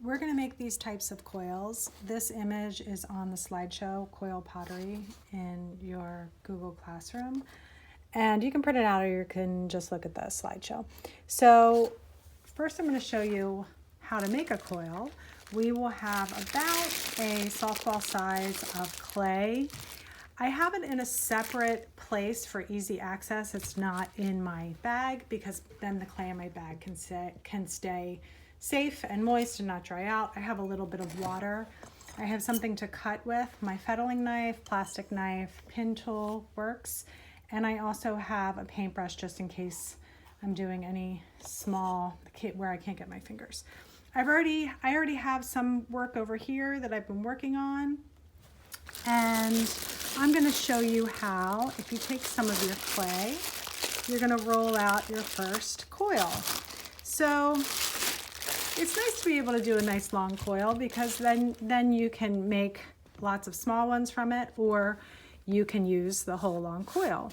We're going to make these types of coils. This image is on the slideshow, Coil Pottery, in your Google Classroom. And you can print it out or you can just look at the slideshow. So first I'm going to show you how to make a coil. We will have about a softball size of clay. I have it in a separate place for easy access. It's not in my bag because then the clay in my bag can stay safe and moist and not dry out. I have a little bit of water. I have something to cut with. My fettling knife, plastic knife, pin tool works. And I also have a paintbrush just in case I'm doing any small where I can't get my fingers. I already have some work over here that I've been working on. And I'm going to show you how, if you take some of your clay, you're going to roll out your first coil. So it's nice to be able to do a nice long coil because then you can make lots of small ones from it, or you can use the whole long coil.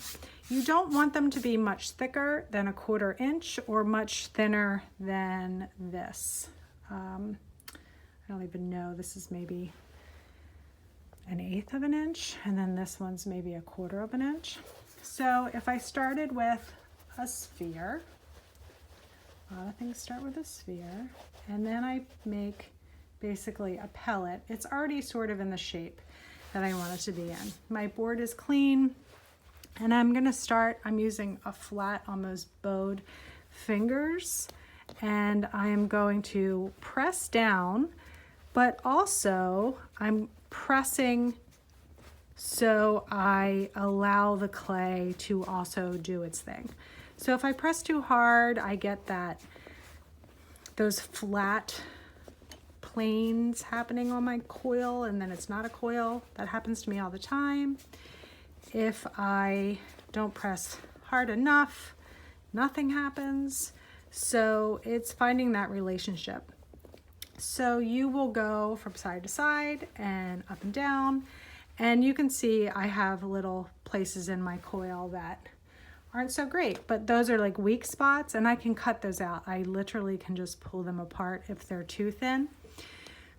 You don't want them to be much thicker than 1/4 inch or much thinner than this. I don't even know, this is maybe 1/8 of an inch, and then this one's maybe 1/4 of an inch. So if I started with a sphere, a lot of things start with a sphere, and then I make basically a pellet. It's already sort of in the shape that I want it to be in. My board is clean, and I'm using a flat, almost bowed fingers, and I am going to press down, but also I'm pressing so I allow the clay to also do its thing. So if I press too hard, I get those flat planes happening on my coil, and then it's not a coil. That happens to me all the time. If I don't press hard enough, nothing happens. So it's finding that relationship. So you will go from side to side and up and down, and you can see I have little places in my coil that aren't so great, but those are like weak spots, and I can cut those out. I literally can just pull them apart if they're too thin.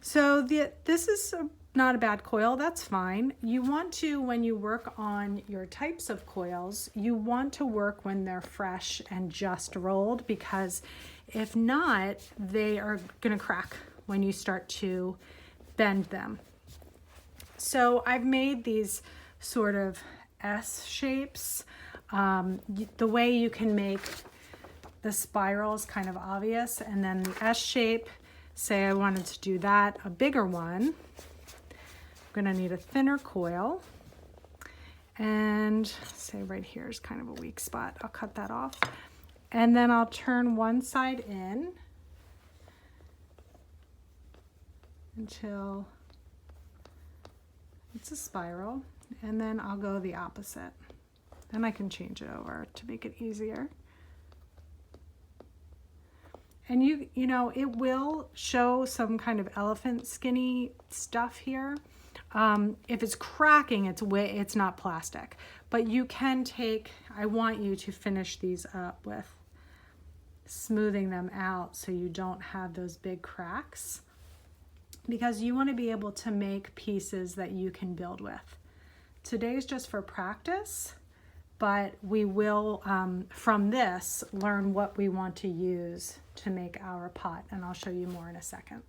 So this is not a bad coil, that's fine. You want to, when you work on your types of coils, you want to work when they're fresh and just rolled, because if not, they are gonna crack when you start to bend them. So I've made these sort of S shapes. The way you can make the spiral is kind of obvious, and then the S shape, say I wanted to do that, a bigger one, I'm gonna need a thinner coil, and say right here is kind of a weak spot. I'll cut that off, and then I'll turn one side in until it's a spiral, and then I'll go the opposite. And I can change it over to make it easier. And you know, it will show some kind of elephant skinny stuff here. If it's cracking, it's not plastic. But you can take, I want you to finish these up with smoothing them out so you don't have those big cracks, because you want to be able to make pieces that you can build with. Today's just for practice, but we will, from this, learn what we want to use to make our pot, and I'll show you more in a second.